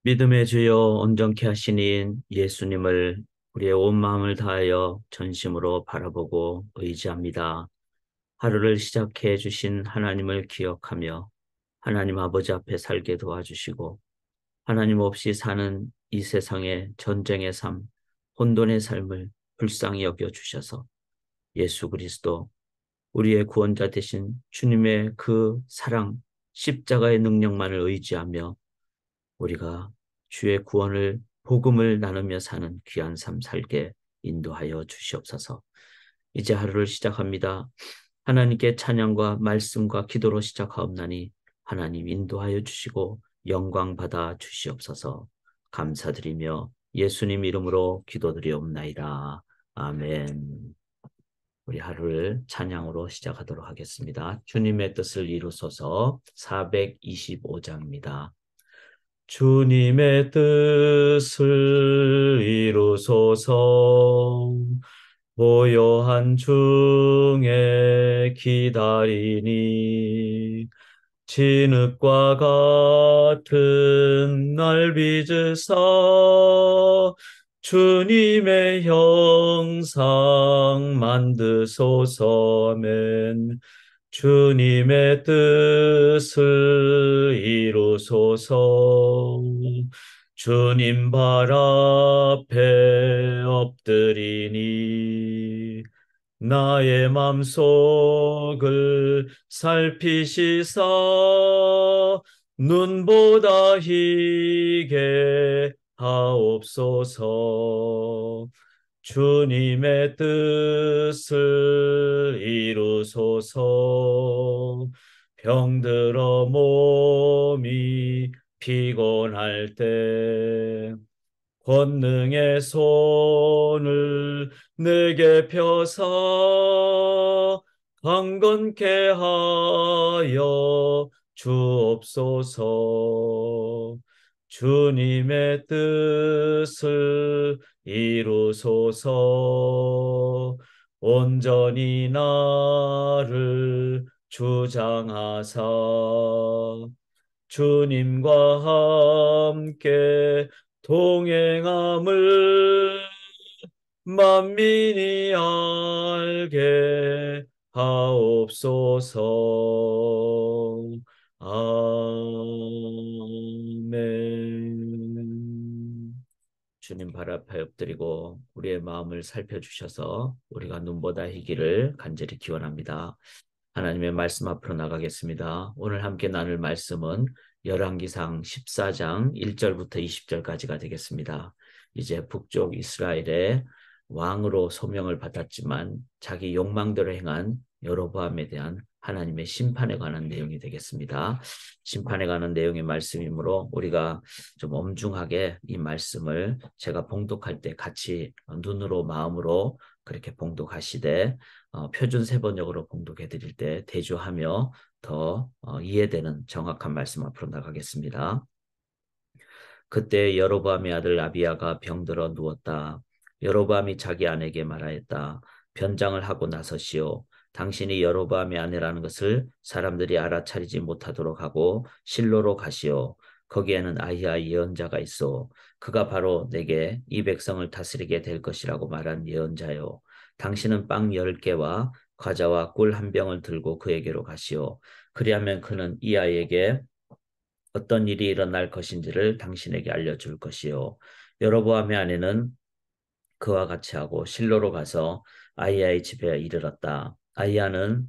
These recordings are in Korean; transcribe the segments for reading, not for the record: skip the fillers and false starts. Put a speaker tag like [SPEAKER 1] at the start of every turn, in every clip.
[SPEAKER 1] 믿음의 주여 온전케 하시닌 예수님을 우리의 온 마음을 다하여 전심으로 바라보고 의지합니다. 하루를 시작해 주신 하나님을 기억하며 하나님 아버지 앞에 살게 도와주시고 하나님 없이 사는 이 세상의 전쟁의 삶, 혼돈의 삶을 불쌍히 여겨 주셔서 예수 그리스도 우리의 구원자 되신 주님의 그 사랑, 십자가의 능력만을 의지하며 우리가 주의 구원을 복음을 나누며 사는 귀한 삶 살게 인도하여 주시옵소서. 이제 하루를 시작합니다. 하나님께 찬양과 말씀과 기도로 시작하옵나니 하나님 인도하여 주시고 영광 받아 주시옵소서. 감사드리며 예수님 이름으로 기도드리옵나이다. 아멘. 우리 하루를 찬양으로 시작하도록 하겠습니다. 주님의 뜻을 이루소서 425장입니다. 주님의 뜻을 이루소서. 고요한 중에 기다리니 진흙과 같은 날 빚으사 주님의 형상 만드소서. 아멘. 주님의 뜻을 이루소서. 주님 발 앞에 엎드리니 나의 맘속을 살피시사 눈보다 희게 하옵소서. 주님의 뜻을 이루소서. 병들어 몸이 피곤할 때 권능의 손을 내게 펴사 강건케 하여 주옵소서. 주님의 뜻을 이루소서. 온전히 나를 주장하사 주님과 함께 동행함을 만민이 알게 하옵소서. 아멘. 주님 발 앞에 엎드리고 우리의 마음을 살펴주셔서 우리가 눈보다 희기를 간절히 기원합니다. 하나님의 말씀 앞으로 나가겠습니다. 오늘 함께 나눌 말씀은 열왕기상 14장 1절부터 20절까지가 되겠습니다. 이제 북쪽 이스라엘의 왕으로 소명을 받았지만 자기 욕망대로 행한 여로보암에 대한 하나님의 심판에 관한 내용이 되겠습니다. 심판에 관한 내용의 말씀이므로 우리가 좀 엄중하게 이 말씀을 제가 봉독할 때 같이 눈으로 마음으로 그렇게 봉독하시되 표준 세번역으로 봉독해 드릴 때 대조하며 더 이해되는 정확한 말씀 앞으로 나가겠습니다. 그때 여로보암의 아들 아비야가 병들어 누웠다. 여로보암이 자기 아내에게 말하였다. 변장을 하고 나서시오. 당신이 여로보암의 아내라는 것을 사람들이 알아차리지 못하도록 하고 실로로 가시오. 거기에는 아히야 예언자가 있어. 그가 바로 내게 이 백성을 다스리게 될 것이라고 말한 예언자요. 당신은 빵 10개와 과자와 꿀 한 병을 들고 그에게로 가시오. 그리하면 그는 이 아이에게 어떤 일이 일어날 것인지를 당신에게 알려줄 것이요. 여로보암의 아내는 그와 같이 하고 실로로 가서 아히야의 집에 이르렀다. 아히야는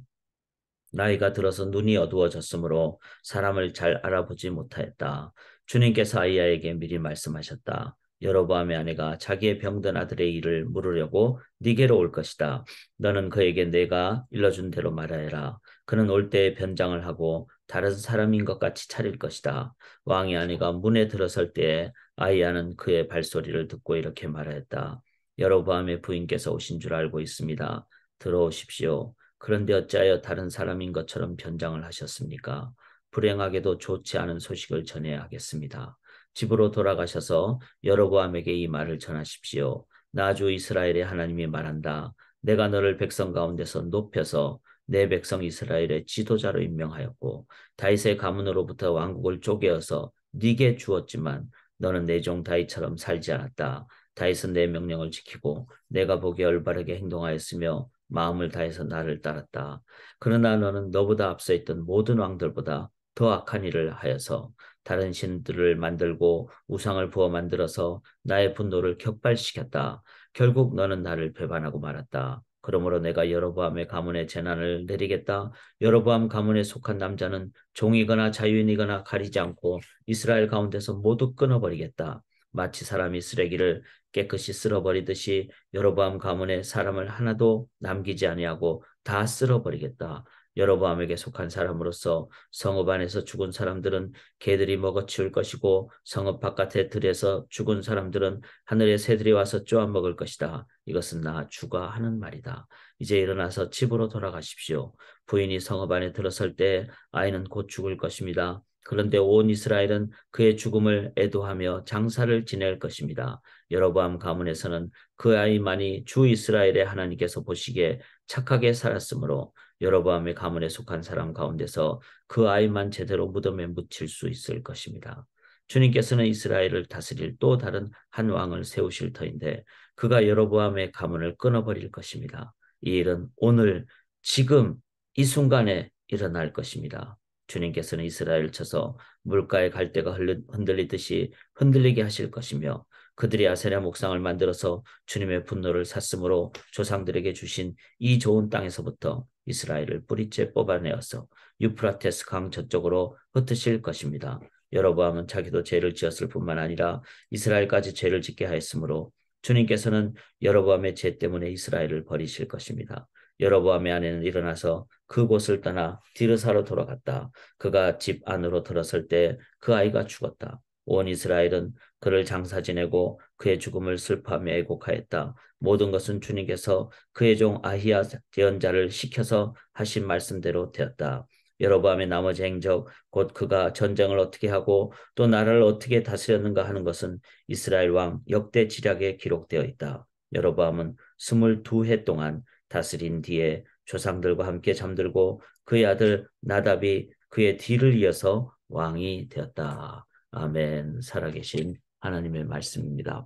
[SPEAKER 1] 나이가 들어서 눈이 어두워졌으므로 사람을 잘 알아보지 못하였다. 주님께서 아히야에게 미리 말씀하셨다. 여로보암의 아내가 자기의 병든 아들의 일을 물으려고 네게로 올 것이다. 너는 그에게 내가 일러준 대로 말하여라. 그는 올 때에 변장을 하고 다른 사람인 것 같이 차릴 것이다. 왕의 아내가 문에 들어설 때에 아히야는 그의 발소리를 듣고 이렇게 말하였다. 여로보암의 부인께서 오신 줄 알고 있습니다. 들어오십시오. 그런데 어찌하여 다른 사람인 것처럼 변장을 하셨습니까? 불행하게도 좋지 않은 소식을 전해야 하겠습니다. 집으로 돌아가셔서 여로보암에게 이 말을 전하십시오. 나 주 이스라엘의 하나님이 말한다. 내가 너를 백성 가운데서 높여서 내 백성 이스라엘의 지도자로 임명하였고 다윗의 가문으로부터 왕국을 쪼개어서 네게 주었지만 너는 내 종 다윗처럼 살지 않았다. 다윗은 내 명령을 지키고 내가 보기에 올바르게 행동하였으며 마음을 다해서 나를 따랐다. 그러나 너는 너보다 앞서 있던 모든 왕들보다 더 악한 일을 하여서 다른 신들을 만들고 우상을 부어 만들어서 나의 분노를 격발시켰다. 결국 너는 나를 배반하고 말았다. 그러므로 내가 여로보암의 가문에 재난을 내리겠다. 여로보암 가문에 속한 남자는 종이거나 자유인이거나 가리지 않고 이스라엘 가운데서 모두 끊어버리겠다. 마치 사람이 쓰레기를 깨끗이 쓸어버리듯이 여로보암 가문에 사람을 하나도 남기지 아니하고 다 쓸어버리겠다. 여로보암에게 속한 사람으로서 성읍 안에서 죽은 사람들은 개들이 먹어치울 것이고 성읍 바깥의 들에서 죽은 사람들은 하늘의 새들이 와서 쪼아 먹을 것이다. 이것은 나 주가 하는 말이다. 이제 일어나서 집으로 돌아가십시오. 부인이 성읍 안에 들어설 때 아이는 곧 죽을 것입니다. 그런데 온 이스라엘은 그의 죽음을 애도하며 장사를 지낼 것입니다. 여로보암 가문에서는 그 아이만이 주 이스라엘의 하나님께서 보시기에 착하게 살았으므로 여로보암의 가문에 속한 사람 가운데서 그 아이만 제대로 무덤에 묻힐 수 있을 것입니다. 주님께서는 이스라엘을 다스릴 또 다른 한 왕을 세우실 터인데 그가 여로보암의 가문을 끊어버릴 것입니다. 이 일은 오늘 지금 이 순간에 일어날 것입니다. 주님께서는 이스라엘을 쳐서 물가의 갈대가 흔들리듯이 흔들리게 하실 것이며 그들이 아세라 목상을 만들어서 주님의 분노를 샀으므로 조상들에게 주신 이 좋은 땅에서부터 이스라엘을 뿌리째 뽑아내어서 유프라테스 강 저쪽으로 흩으실 것입니다. 여로보암은 자기도 죄를 지었을 뿐만 아니라 이스라엘까지 죄를 짓게 하였으므로 주님께서는 여로보암의 죄 때문에 이스라엘을 버리실 것입니다. 여로보암의 아내는 일어나서 그곳을 떠나 디르사로 돌아갔다. 그가 집 안으로 들어설 때 그 아이가 죽었다. 온 이스라엘은 그를 장사 지내고 그의 죽음을 슬퍼하며 애곡하였다. 모든 것은 주님께서 그의 종 아히야 예언자를 시켜서 하신 말씀대로 되었다. 여로보암의 나머지 행적 곧 그가 전쟁을 어떻게 하고 또 나라를 어떻게 다스렸는가 하는 것은 이스라엘 왕 역대 지략에 기록되어 있다. 여로보암은 22해 동안 다스린 뒤에 조상들과 함께 잠들고 그의 아들 나답이 그의 뒤를 이어서 왕이 되었다. 아멘. 살아계신 하나님의 말씀입니다.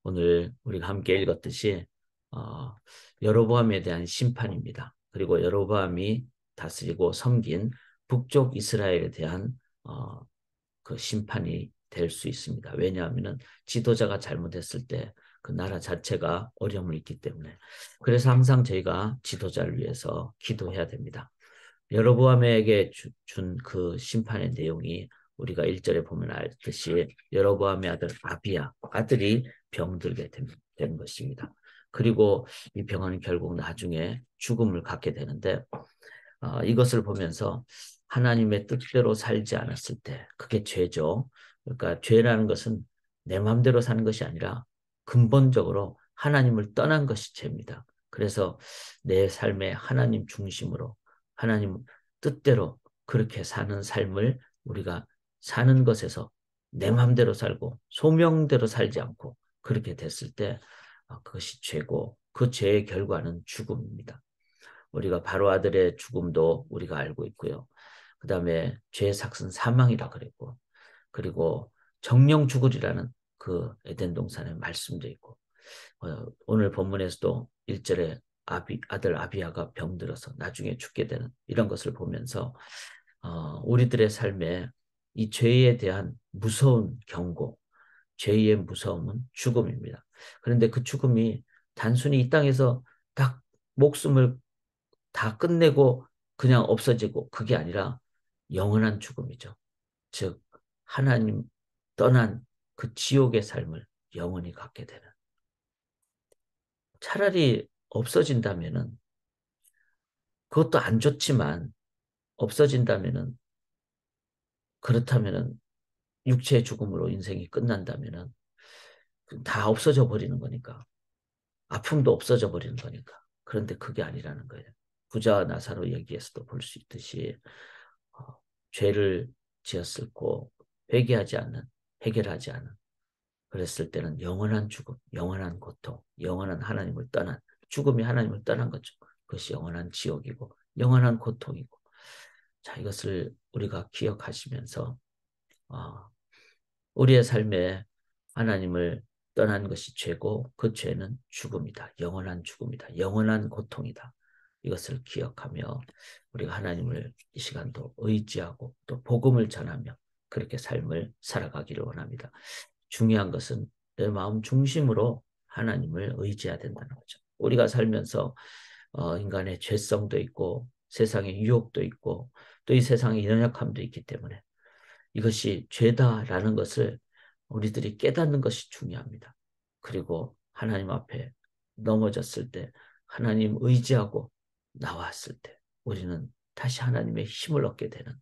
[SPEAKER 1] 오늘 우리가 함께 읽었듯이 어, 여로보암에 대한 심판입니다. 그리고 여로보암이 다스리고 섬긴 북쪽 이스라엘에 대한 그 심판이 될 수 있습니다. 왜냐하면 지도자가 잘못했을 때 그 나라 자체가 어려움을 있기 때문에. 그래서 항상 저희가 지도자를 위해서 기도해야 됩니다. 여로보암에게 준 그 심판의 내용이 우리가 1절에 보면 알듯이 여로보암의 아들 아비야, 아들이 병들게 된 것입니다. 그리고 이 병은 결국 나중에 죽음을 갖게 되는데 이것을 보면서 하나님의 뜻대로 살지 않았을 때 그게 죄죠. 그러니까 죄라는 것은 내 마음대로 사는 것이 아니라 근본적으로 하나님을 떠난 것이 죄입니다. 그래서 내 삶에 하나님 중심으로 하나님 뜻대로 그렇게 사는 삶을 우리가 사는 것에서 내 마음대로 살고 소명대로 살지 않고 그렇게 됐을 때 그것이 죄고 그 죄의 결과는 죽음입니다. 우리가 바로 아들의 죽음도 우리가 알고 있고요. 그 다음에 죄의 삭은 사망이라 그랬고, 그리고 정령 죽으리라는 그 에덴 동산의 말씀도 있고, 오늘 본문에서도 1절에 아들 아비야가 병들어서 나중에 죽게 되는 이런 것을 보면서 우리들의 삶에 이 죄에 대한 무서운 경고, 죄의 무서움은 죽음입니다. 그런데 그 죽음이 단순히 이 땅에서 딱 목숨을 다 끝내고 그냥 없어지고 그게 아니라 영원한 죽음이죠. 즉 하나님 떠난 그 지옥의 삶을 영원히 갖게 되는. 차라리 없어진다면은 그것도 안 좋지만 없어진다면은 그렇다면은 육체의 죽음으로 인생이 끝난다면은 다 없어져 버리는 거니까 아픔도 없어져 버리는 거니까. 그런데 그게 아니라는 거예요. 부자와 나사로 얘기에서도 볼 수 있듯이 어, 죄를 지었을고 회개하지 않는, 해결하지 않은 그랬을 때는 영원한 죽음, 영원한 고통, 영원한 하나님을 떠난 죽음이 하나님을 떠난 거죠. 그것이 영원한 지옥이고 영원한 고통이고. 자, 이것을 우리가 기억하시면서 어, 우리의 삶에 하나님을 떠난 것이 죄고 그 죄는 죽음이다. 영원한 죽음이다. 영원한 고통이다. 이것을 기억하며 우리가 하나님을 이 시간도 의지하고 또 복음을 전하며 그렇게 삶을 살아가기를 원합니다. 중요한 것은 내 마음 중심으로 하나님을 의지해야 된다는 거죠. 우리가 살면서 인간의 죄성도 있고 세상의 유혹도 있고 또 이 세상의 연약함도 있기 때문에 이것이 죄다라는 것을 우리들이 깨닫는 것이 중요합니다. 그리고 하나님 앞에 넘어졌을 때 하나님 의지하고 나왔을 때 우리는 다시 하나님의 힘을 얻게 되는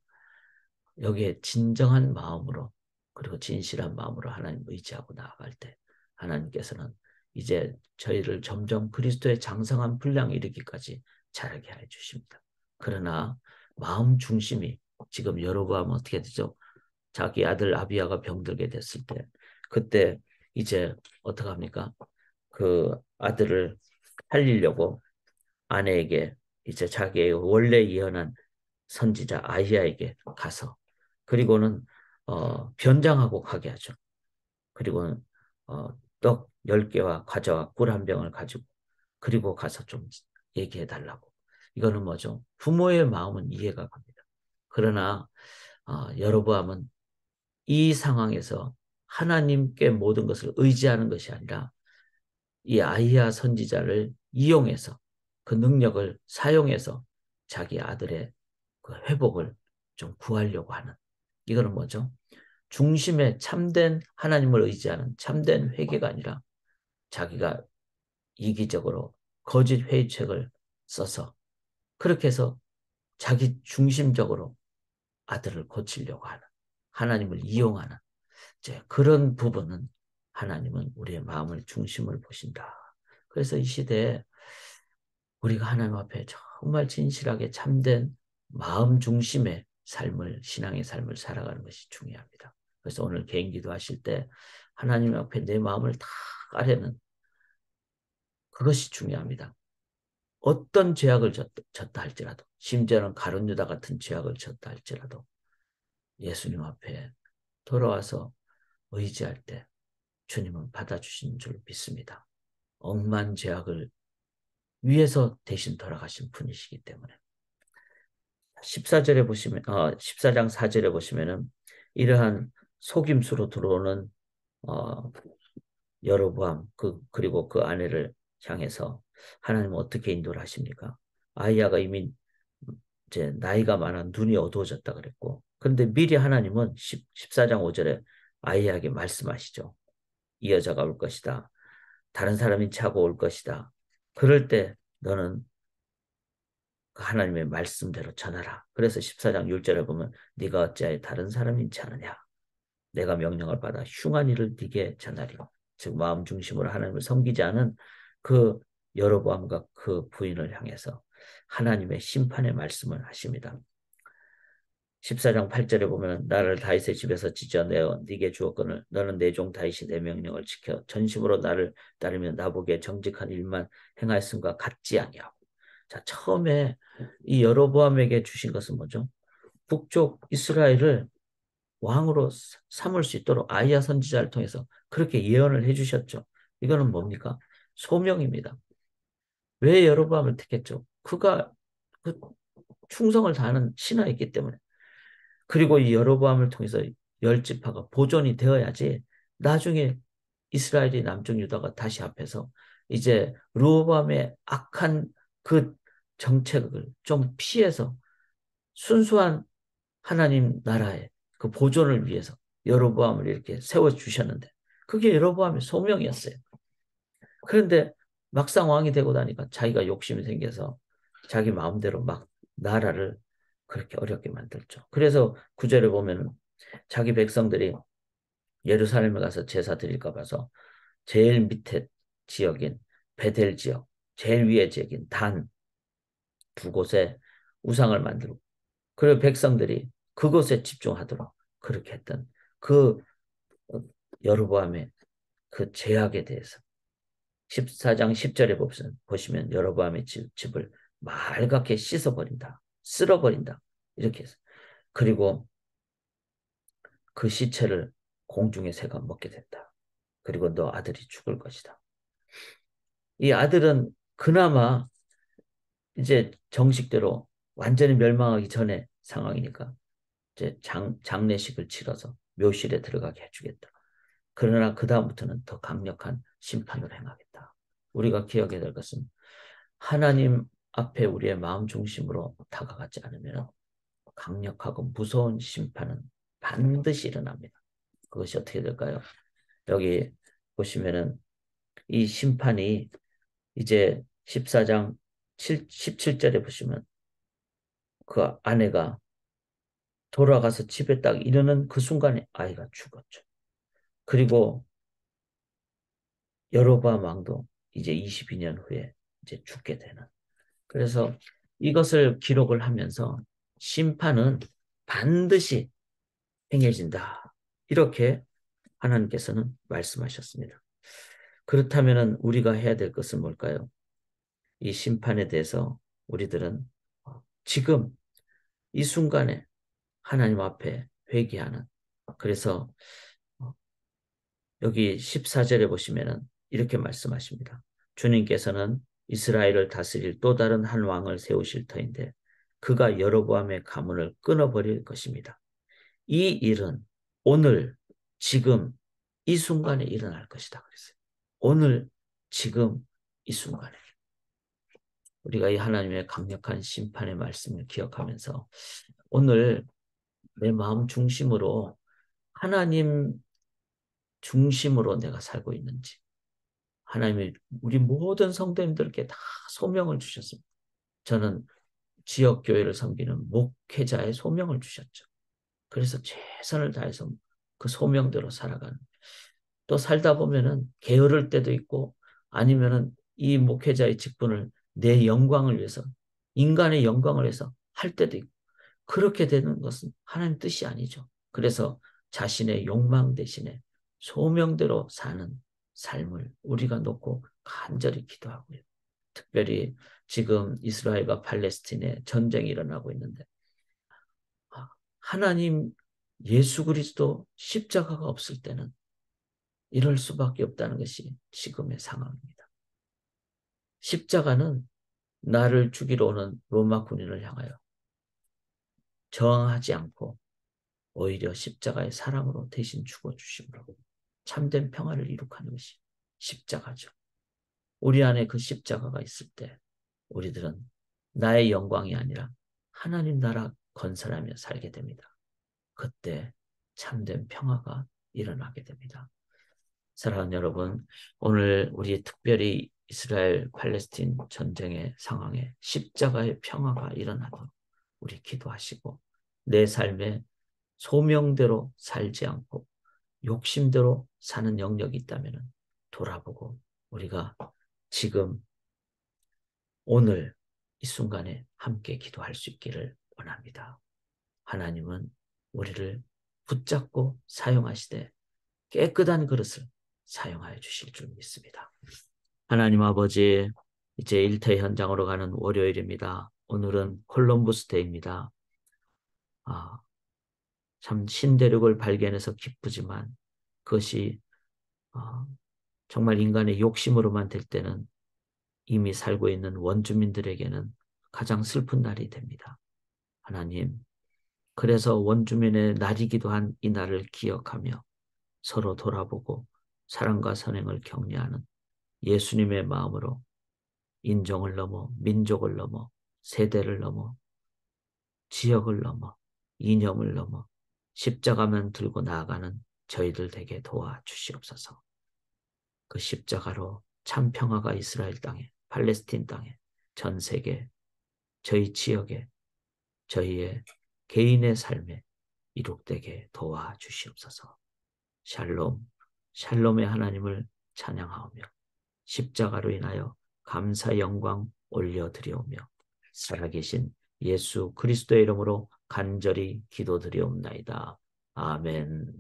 [SPEAKER 1] 여기에 진정한 마음으로 그리고 진실한 마음으로 하나님 의지하고 나아갈 때 하나님께서는 이제 저희를 점점 그리스도의 장성한 분량에 이르기까지 자라게 해 주십니다. 그러나 마음 중심이 지금 여로보암은 어떻게 되죠? 자기 아들 아비야가 병들게 됐을 때 그때 이제 어떡합니까? 그 아들을 살리려고 아내에게 이제 자기의 원래 예언한 선지자 아히야에게 가서 그리고는 변장하고 가게 하죠. 그리고는 떡 10개와 과자와 꿀 한 병을 가지고 그리고 가서 좀 얘기해 달라고. 이거는 뭐죠? 부모의 마음은 이해가 갑니다. 그러나 여로보암은 이 상황에서 하나님께 모든 것을 의지하는 것이 아니라 이 아히야 선지자를 이용해서 그 능력을 사용해서 자기 아들의 그 회복을 좀 구하려고 하는 이거는 뭐죠? 중심에 참된 하나님을 의지하는 참된 회개가 아니라 자기가 이기적으로 거짓 회의책을 써서 그렇게 해서 자기 중심적으로 아들을 고치려고 하는 하나님을 이용하는 이제 그런 부분은 하나님은 우리의 마음을 중심을 보신다. 그래서 이 시대에 우리가 하나님 앞에 정말 진실하게 참된 마음 중심의 삶을 신앙의 삶을 살아가는 것이 중요합니다. 그래서 오늘 개인 기도하실 때 하나님 앞에 내 마음을 다 까려는 그것이 중요합니다. 어떤 죄악을 졌다 할지라도 심지어는 가룟 유다 같은 죄악을 졌다 할지라도 예수님 앞에 돌아와서 의지할 때 주님은 받아주신 줄 믿습니다. 억만 죄악을 위해서 대신 돌아가신 분이시기 때문에 14절에 보시면 14장 4절에 보시면은 이러한 속임수로 들어오는 어, 여로보암 그리고 그 아내를 향해서 하나님은 어떻게 인도를 하십니까? 아이야가 이미 이제 나이가 많아 눈이 어두워졌다 그랬고 그런데 미리 하나님은 14장 5절에 아이야에게 말씀하시죠. 이 여자가 올 것이다. 다른 사람이 차고 올 것이다. 그럴 때 너는 그 하나님의 말씀대로 전하라. 그래서 14장 6절에 보면 네가 어찌하여 다른 사람인지 아느냐. 내가 명령을 받아 흉한 일을 네게 전하리. 즉 마음 중심으로 하나님을 섬기지 않은 그 여로보암과 그 부인을 향해서 하나님의 심판의 말씀을 하십니다. 14장 8절에 보면 나를 다윗의 집에서 찢어내어 네게 주었거늘 너는 내 종 다윗이 내 명령을 지켜 전심으로 나를 따르며 나보기에 정직한 일만 행하였음과 같지 아니하고 자 처음에 이 여로보암에게 주신 것은 뭐죠? 북쪽 이스라엘을 왕으로 삼을 수 있도록 아이야 선지자를 통해서 그렇게 예언을 해주셨죠. 이거는 뭡니까? 소명입니다. 왜 여로보암을 택했죠? 그가 그 충성을 다하는 신하였기 때문에 그리고 이 여로보암을 통해서 열 지파가 보존이 되어야지 나중에 이스라엘이 남쪽 유다가 다시 합해서 이제 르호보암의 악한 그 정책을 좀 피해서 순수한 하나님 나라의 그 보존을 위해서 여로보암을 이렇게 세워주셨는데 그게 여로보암의 소명이었어요. 그런데 막상 왕이 되고 나니까 자기가 욕심이 생겨서 자기 마음대로 막 나라를 그렇게 어렵게 만들죠. 그래서 구절에 보면 자기 백성들이 예루살렘에 가서 제사 드릴까 봐서 제일 밑에 지역인 베델 지역, 제일 위에 지역인 단 두 곳에 우상을 만들고 그리고 백성들이 그곳에 집중하도록 그렇게 했던 그 여로보암의 그 죄악에 대해서 14장 10절에 보시면 여로보암의 집을 맑게 씻어버린다. 쓸어버린다. 이렇게 해서 그리고 그 시체를 공중의 새가 먹게 된다. 그리고 너 아들이 죽을 것이다. 이 아들은 그나마 이제 정식대로 완전히 멸망하기 전에 상황이니까 이제 장례식을 치러서 묘실에 들어가게 해주겠다. 그러나 그 다음부터는 더 강력한 심판을 행하겠다. 우리가 기억해야 될 것은 하나님 앞에 우리의 마음 중심으로 다가가지 않으면 강력하고 무서운 심판은 반드시 일어납니다. 그것이 어떻게 될까요? 여기 보시면은 이 심판이 이제 14장 17절에 보시면 그 아내가 돌아가서 집에 딱 이르는 그 순간에 아이가 죽었죠. 그리고 여로보암 왕도 이제 22년 후에 이제 죽게 되는. 그래서 이것을 기록을 하면서 심판은 반드시 행해진다. 이렇게 하나님께서는 말씀하셨습니다. 그렇다면 우리가 해야 될 것은 뭘까요? 이 심판에 대해서 우리들은 지금 이 순간에 하나님 앞에 회개하는. 그래서 여기 14절에 보시면은 이렇게 말씀하십니다. 주님께서는 이스라엘을 다스릴 또 다른 한 왕을 세우실 터인데 그가 여로보암의 가문을 끊어버릴 것입니다. 이 일은 오늘 지금 이 순간에 일어날 것이다 그랬어요. 오늘 지금 이 순간에 우리가 이 하나님의 강력한 심판의 말씀을 기억하면서 오늘 내 마음 중심으로 하나님 중심으로 내가 살고 있는지 하나님이 우리 모든 성도님들께 다 소명을 주셨습니다. 저는 지역교회를 섬기는 목회자의 소명을 주셨죠. 그래서 최선을 다해서 그 소명대로 살아가는. 또 살다 보면은 게으를 때도 있고 아니면은 이 목회자의 직분을 내 영광을 위해서 인간의 영광을 위해서 할 때도 있고 그렇게 되는 것은 하나님 뜻이 아니죠. 그래서 자신의 욕망 대신에 소명대로 사는 삶을 우리가 놓고 간절히 기도하고요. 특별히 지금 이스라엘과 팔레스틴에 전쟁이 일어나고 있는데 하나님 예수 그리스도 십자가가 없을 때는 이럴 수밖에 없다는 것이 지금의 상황입니다. 십자가는 나를 죽이러 오는 로마 군인을 향하여 저항하지 않고 오히려 십자가의 사랑으로 대신 죽어주심으로 참된 평화를 이룩하는 것이 십자가죠. 우리 안에 그 십자가가 있을 때 우리들은 나의 영광이 아니라 하나님 나라 건설하며 살게 됩니다. 그때 참된 평화가 일어나게 됩니다. 사랑하는 여러분, 오늘 우리 특별히 이스라엘 팔레스틴 전쟁의 상황에 십자가의 평화가 일어나도록 우리 기도하시고 내 삶에 소명대로 살지 않고 욕심대로 사는 영역이 있다면 돌아보고 우리가 지금 오늘 이 순간에 함께 기도할 수 있기를 원합니다. 하나님은 우리를 붙잡고 사용하시되 깨끗한 그릇을 사용하여 주실 줄 믿습니다. 하나님 아버지, 이제 일터 현장으로 가는 월요일입니다. 오늘은 콜럼버스 데이입니다. 참 신대륙을 발견해서 기쁘지만 그것이 정말 인간의 욕심으로만 될 때는 이미 살고 있는 원주민들에게는 가장 슬픈 날이 됩니다. 하나님, 그래서 원주민의 날이기도 한 이 날을 기억하며 서로 돌아보고 사랑과 선행을 격려하는 예수님의 마음으로 인종을 넘어 민족을 넘어 세대를 넘어 지역을 넘어 이념을 넘어 십자가만 들고 나아가는 저희들 되게 도와주시옵소서. 그 십자가로 참 평화가 이스라엘 땅에 팔레스틴 땅에 전 세계 저희 지역에 저희의 개인의 삶에 이룩되게 도와주시옵소서. 샬롬, 샬롬의 하나님을 찬양하오며 십자가로 인하여 감사 영광 올려드리오며 살아계신 예수 그리스도의 이름으로 간절히 기도드리옵나이다. 아멘.